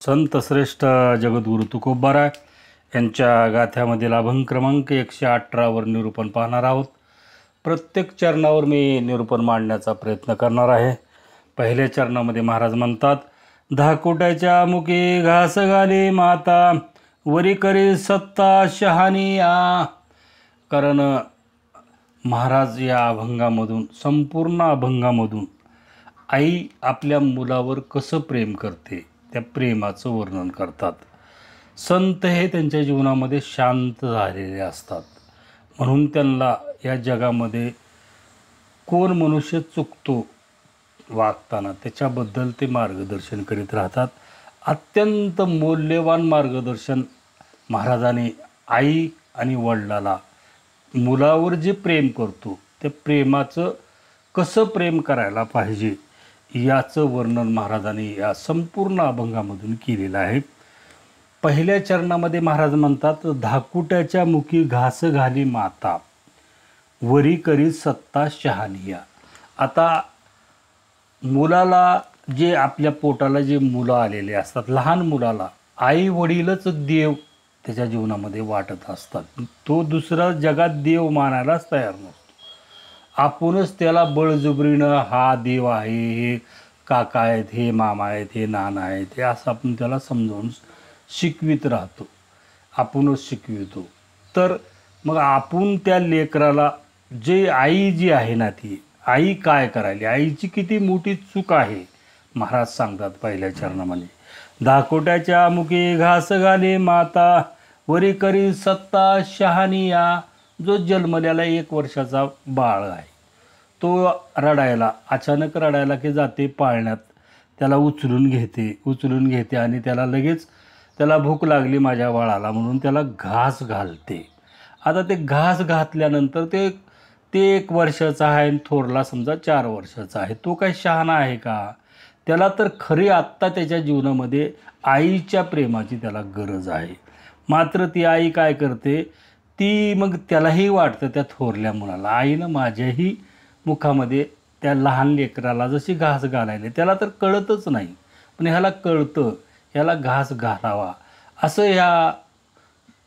संत श्रेष्ठ जगद्गुरू तुकोबाराय यांच्या गाथ्यामधील अभंग क्रमांक 118वर निरूपण पाहणार आहोत. प्रत्येक चरणावर मी निरूपण मांडण्याचा प्रयत्न करणार आहे. पहिल्या चरणामध्ये महाराज म्हणतात, धाकुट्याच्या मुखी घास घाली माता, वरी करी सत्ता शहानिया. कारण महाराज या अभंगामधून, संपूर्ण अभंगामधून आई आपल्या मुलावर कसं प्रेम करते त्या प्रेमाचं वर्णन करतात. संत हे त्यांच्या जीवनामध्ये शांत झालेले असतात, म्हणून त्यांना या जगामध्ये कोण मनुष्य चुकतो वागताना त्याच्याबद्दल ते मार्गदर्शन करीत राहतात. अत्यंत मौल्यवान मार्गदर्शन महाराजांनी आई आणि वडिलाला मुलावर जे प्रेम करतो त्या प्रेमाचं कसं प्रेम करायला पाहिजे याचं वर्णन महाराजांनी या संपूर्ण अभंगामधून केलेलं आहे. पहिल्या चरणामध्ये महाराज म्हणतात, धाकुट्याच्या मुखी घास घाली माता, वरी करी सत्ता शहानिया. आता मुलाला, जे आपल्या पोटाला जे मुलं आलेले असतात, लहान मुलाला आई वडीलच देव त्याच्या जीवनामध्ये वाटत असतात. तो दुसरा जगात देव मानायलाच तयार नसतो. आपणच त्याला बळजुबरीनं हा देव आहे, हे काका आहेत, हे मामा आहेत, हे नाना आहेत, हे असं आपण त्याला समजावून शिकवित राहतो, आपणच शिकवितो. तर मग आपण त्या लेकराला, जे आई जी आहे ना, ती आई काय करायली, आईची किती मोठी चूक आहे महाराज सांगतात पहिल्या चरणामध्ये. धाकोट्याच्या मुखी घास घाली माता, वरी करी सत्ता शहानिया. जो जन्मलेला 1 वर्षाचा बाळ आहे, तो रडायला, अचानक रडायला की जाते पाळण्यात, त्याला उचलून घेते आणि त्याला लगेच, त्याला भूक लागली माझ्या बाळाला म्हणून त्याला घास घालते. आता ते घास घातल्यानंतर ते 1 वर्षाचा आहे आणि थोरला समजा 4 वर्षाचा आहे. तो काय शहाणा आहे का? त्याला तर खरी आत्ता त्याच्या जीवनामध्ये आईच्या प्रेमाची त्याला गरज आहे. मात्र ती आई काय करते, ती मग त्यालाही वाटतं त्या थोरल्या मुलाला, आईनं माझ्याही मुखामध्ये त्या लहान लेकराला जशी घास घालायला, त्याला तर कळतच नाही, पण ह्याला कळतं, ह्याला घास घालावा असं ह्या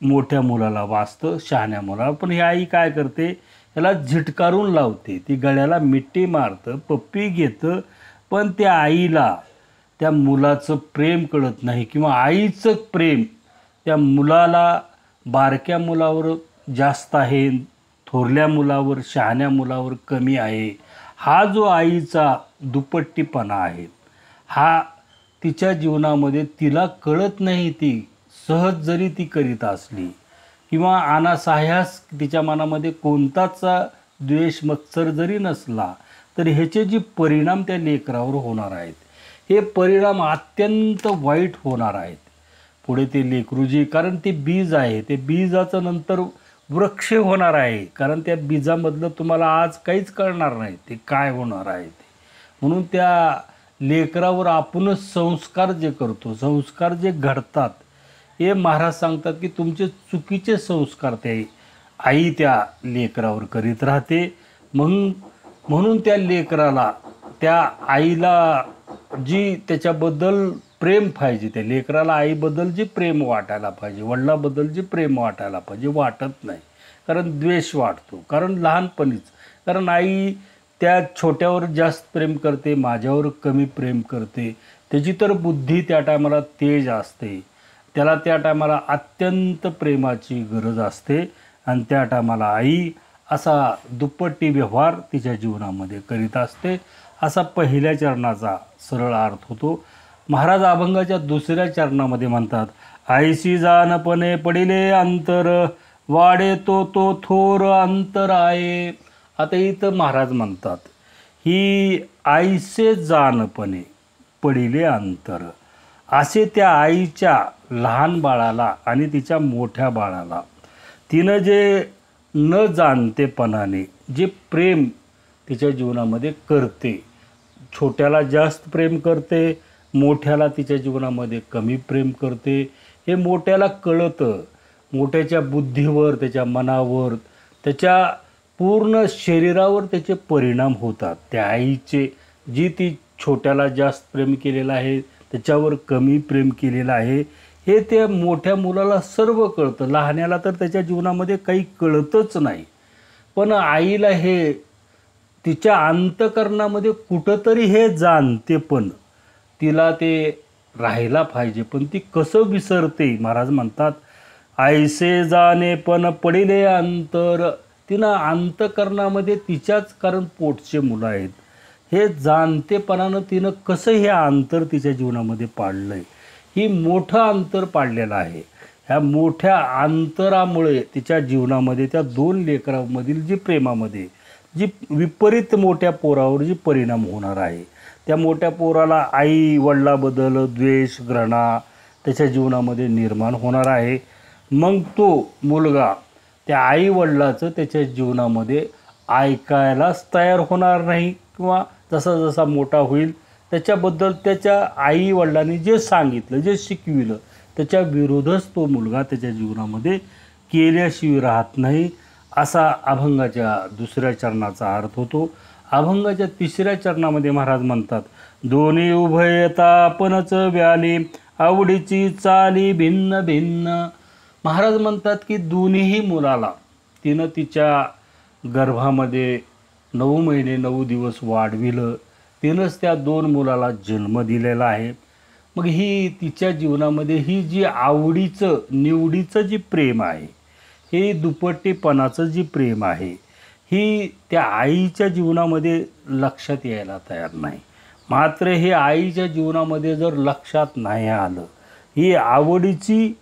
मोठ्या मुलाला वाचतं, शहाण्या मुलाला. पण ही आई काय करते, ह्याला झिटकारून लावते, ती गळ्याला मिठी मारतं, पप्पी घेतं, पण त्या आईला त्या मुलाचं प्रेम कळत नाही, किंवा आईचं प्रेम त्या मुलाला, बारक्या मुलावर जास्त आहे, थोरल्या मुलावर, शहाण्या मुलावर कमी आहे. हा जो आईचा दुपट्टीपणा आहे, हा तिच्या जीवनामध्ये तिला कळत नाही. ती सहज जरी ती करीत असली किंवा अनासाह्यास तिच्या मनामध्ये कोणताच द्वेष मत्सर जरी नसला, तरी ह्याचे जे परिणाम त्या लेकरावर होणार आहेत, हे परिणाम अत्यंत वाईट होणार आहेत. पुढे ते लेकरू जे, कारण ते बीज आहे, ते बीजाचं नंतर वृक्ष होणार आहे. कारण त्या बीजामधलं तुम्हाला आज काहीच कळणार नाही ते काय होणार आहे ते. म्हणून त्या लेकरावर आपणच संस्कार जे करतो, संस्कार जे घडतात, हे महाराज सांगतात की तुमचे चुकीचे संस्कार ते आई त्या लेकरावर करीत राहते. म्हणून त्या लेकराला, त्या आईला जी त्याच्याबद्दल प्रेम पाहिजे, त्या लेकराला आईबद्दल जे प्रेम वाटायला पाहिजे, वडिलाबद्दल जे प्रेम वाटायला पाहिजे, वाटत नाही. कारण द्वेष वाटतो, कारण लहानपणीच, कारण आई त्या छोट्यावर जास्त प्रेम करते, माझ्यावर कमी प्रेम करते. त्याची तर बुद्धी त्या टायमाला तेज असते, त्याला त्या टायमाला अत्यंत प्रेमाची गरज असते, आणि त्या टायमाला आई असा दुप्पटी व्यवहार तिच्या जीवनामध्ये करीत असते. असा पहिल्या चरणाचा सरळ अर्थ होतो. महाराज अभंगाच्या दुसऱ्या चरणामध्ये म्हणतात, आईशी जानपणे पडिले अंतर, वाढे तो थोर अंतर आहे. आता इथं महाराज म्हणतात, ही आईचे जानपणे पडिले अंतर, असे त्या आईच्या लहान बाळाला आणि तिच्या मोठ्या बाळाला तिनं जे न जाणतेपणाने जे प्रेम तिच्या जीवनामध्ये करते, छोट्याला जास्त प्रेम करते, मोठ्याला तिच्या जीवनामध्ये कमी प्रेम करते, हे मोठ्याला कळतं. मोठ्याच्या बुद्धीवर, त्याच्या मनावर, त्याच्या पूर्ण शरीरावर त्याचे परिणाम होतात. त्या आईचे, जी ती छोट्याला जास्त प्रेम केलेलं आहे, त्याच्यावर कमी प्रेम केलेलं आहे हे त्या मोठ्या मुलाला सर्व कळतं. लहान्याला तर त्याच्या जीवनामध्ये काही कळतच नाही. पण आईला हे तिच्या अंतःकरणामध्ये कुठंतरी हे जाणते, पण तिला ते राहायला पाहिजे. पण ती कसं विसरते. महाराज म्हणतात ऐसे जाणे पण पडिले अंतर. तिनं अंतःकरणामध्ये तिच्याच, कारण पोटचे मुलं आहेत, हे जाणतेपणानं तिनं कसं हे अंतर तिच्या जीवनामध्ये पाडलं आहे. ही मोठं अंतर पाडलेलं आहे. ह्या मोठ्या अंतरामुळे तिच्या जीवनामध्ये त्या दोन लेकरांमधील जी प्रेमामध्ये जी विपरीत मोठ्या पोरावर जी परिणाम होणार आहे. त्या मोठ्या पोराला आई वडिलाबद्दल द्वेष, घृणा त्याच्या जीवनामध्ये निर्माण होणार आहे. मग तो मुलगा त्या आई वडिलाचं त्याच्या जीवनामध्ये ऐकायलाच तयार होणार नाही, किंवा जसा जसा मोठा होईल त्याच्याबद्दल त्याच्या आई वडिलांनी जे सांगितलं, जे शिकविलं, त्याच्या विरोधच तो मुलगा त्याच्या जीवनामध्ये केल्याशिवाय राहत नाही. असा अभंगाच्या दुसऱ्या चरणाचा अर्थ होतो. अभंगाच्या तिसऱ्या चरणामध्ये महाराज म्हणतात दोन्ही उभयता आपणच व्याली, आवडीची चाली भिन्न भिन्न. महाराज म्हणतात की दोन्हीही मुलाला तिनं तिच्या गर्भामध्ये 9 महिने 9 दिवस वाढविलं. तिनंच त्या 2 मुलाला जन्म दिलेला आहे. मग ही तिच्या जीवनामध्ये ही जी आवडीचं निवडीचं जी प्रेम आहे, हे दुपट्टेपणाचं जी प्रेम आहे, ही त्या आईच्या जीवनामध्ये लक्षात यायला तयार नाही. मात्र हे आईच्या जीवनामध्ये जर लक्षात नाही आलं, ही आवडीची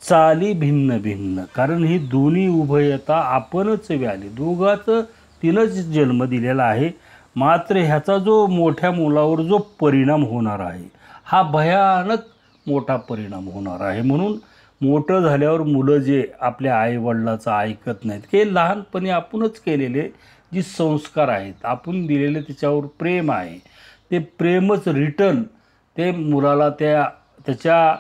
चाली भिन्न भिन्न, कारण ही दोन्ही उभयता आपणच व्याली, दोघाचं तिनंच जन्म दिलेला आहे. मात्र ह्याचा जो मोठ्या मुलावर जो परिणाम होणार आहे, हा भयानक मोठा परिणाम होणार आहे. म्हणून मोठं झाल्यावर मुलं जे आपल्या आईवडिलाचं ऐकत नाहीत, हे लहानपणी आपणच केलेले जी संस्कार आहेत, आपण दिलेले त्याच्यावर प्रेम आहे, ते प्रेमच रिटर्न ते मुलाला त्याच्या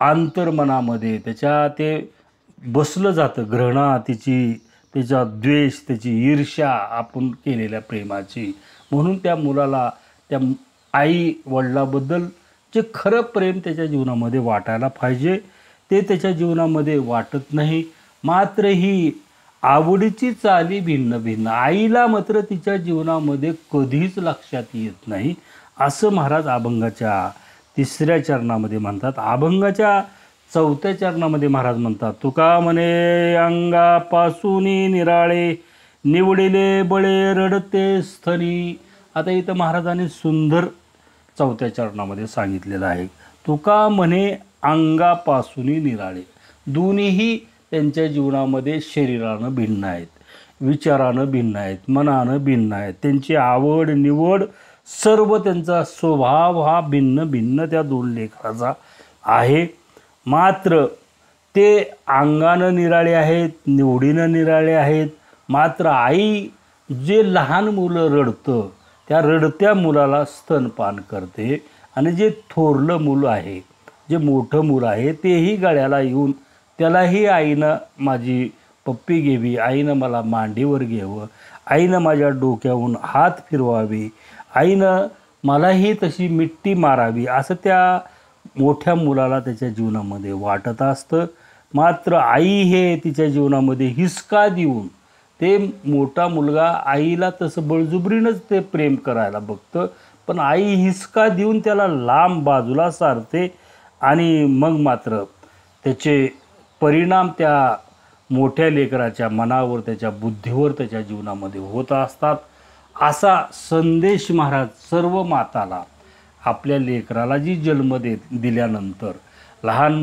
अंतर्मनामध्ये त्याच्या ते बसलं जातं. घृणा तिची, त्याचा द्वेष, त्याची ईर्ष्या आपण केलेल्या प्रेमाची. म्हणून त्या मुलाला त्या आई वडिलाबद्दल जे खरं प्रेम त्याच्या जीवनामध्ये वाटायला पाहिजे ते त्याच्या जीवनामध्ये वाटत नाही. मात्र ही आवडीची चाली भिन्न भिन्न आईला मात्र तिच्या जीवनामध्ये कधीच लक्षात येत नाही, असं महाराज अभंगाच्या तिसऱ्या चरणामध्ये म्हणतात. अभंगाच्या चौथ्या चरणामध्ये महाराज म्हणतात तुका म्हणे अंगापासून निराळे, निवडिले बळे रडते स्थनी. आता इथं महाराजांनी सुंदर चौथ्या चरणामध्ये सांगितलेलं आहे तुका म्हणे अंगापासून निराळे. दोन्हीही त्यांच्या जीवनामध्ये शरीरानं भिन्न आहेत, विचारानं भिन्न आहेत, मनानं भिन्न आहेत, त्यांची आवड निवड सर्व त्यांचा स्वभाव हा भिन्न भिन्न त्या 2 लेकराचा आहे. मात्र ते अंगानं निराळे आहेत, निवडीनं निराळे आहेत. मात्र आई जे लहान मुलं रडतं त्या रडत्या मुलाला स्तनपान करते, आणि जे थोरलं मुलं आहे, जे मोठं मुलं आहे, तेही गळ्याला येऊन त्यालाही आईनं माझी पप्पी घ्यावी, आईनं मला मांडीवर घ्यावं, आईनं माझ्या डोक्याहून हात फिरवावी, आईनं मलाही तशी मिट्टी मारावी, असं त्या मोठ्या मुलाला त्याच्या जीवनामध्ये वाटत असतं. मात्र आई हे तिच्या जीवनामध्ये हिसका देऊन ते मोठा मुलगा आईला तसं बळजुबरीनंच ते प्रेम करायला बघतं, पण आई हिसका देऊन त्याला लांब बाजूला सारते, आणि मग मात्र त्याचे परिणाम त्या मोठ्या लेकराच्या मनावर, त्याच्या बुद्धीवर, त्याच्या जीवनामध्ये होत असतात. असा संदेश महाराज सर्व माताला आपल्या लेकराला जी जन्म दिल्यानंतर लहान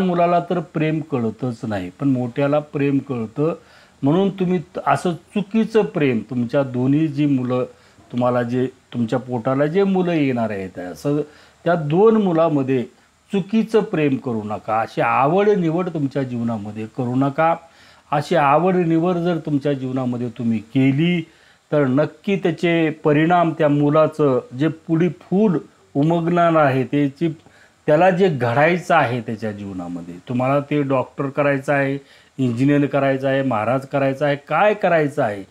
मुलाला तर प्रेम कळतच नाही, पण मोठ्याला प्रेम कळतं. म्हणून तुम्ही असं चुकीचं प्रेम तुमच्या दोन्ही जी मुलं तुम्हाला जे तुमच्या पोटाला जे मुलं येणार आहेत, असं त्या 2 मुलामध्ये चुकीचं प्रेम करू नका. अशी आवड निवड तुमच्या जीवनामध्ये करू नका. अशी आवड निवड जर तुमच्या जीवनामध्ये तुम्ही केली तर नक्की त्याचे परिणाम त्या मुलाचं जे पुढे फूल उमगणार आहे, त्याला जे घडायचं आहे त्याच्या जीवनामध्ये, तुम्हाला ते डॉक्टर करायचं आहे, इंजिनियर करायचं आहे, महाराज करायचं आहे, काय करायचं आहे,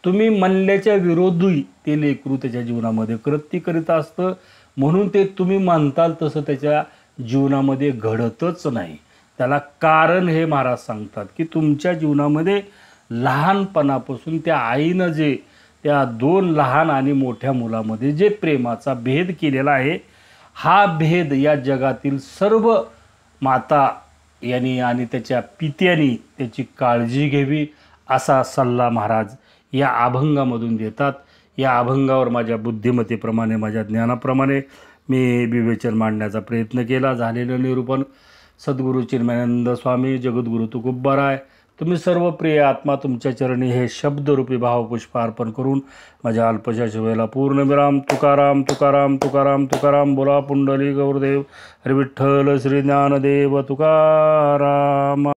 तुम्ही म्हणल्याच्या विरोधी ते लेकरू त्याच्या जीवनामध्ये कृती करीत असतं. म्हणून ते तुम्ही म्हणताल तसं त्याच्या जीवनामध्ये घडतच नाही. त्याला कारण हे महाराज सांगतात की तुमच्या जीवनामध्ये लहानपणापासून त्या आईनं जे त्या दोन लहान आणि मोठ्या मुलामध्ये जे प्रेमाचा भेद केलेला आहे, हा भेद या जगातील सर्व माता यांनी आणि त्याच्या पित्यांनी त्याची काळजी घ्यावी असा सल्ला महाराज या अभंगामधून देतात. या अभंगावर माझ्या बुद्धिमत्तेप्रमाणे, माझ्या ज्ञानाप्रमाणे मी विवेचन मांडण्याचा प्रयत्न केला. झालेलं निरूपण सद्गुरू चिन्मयानंद स्वामी, जगद्गुरू तुकोबाराय, तुम्ही सर्व प्रिय आत्मा, तुमच्या चरणी हे शब्दरूपी भावपुष्प अर्पण करून माझ्या अल्पशा शिवेला पूर्णविराम. तुकाराम तुकाराम तुकाराम तुकाराम. बोला पुंडली गौरदेव हरी विठ्ठल श्री ज्ञानदेव तुकाराम.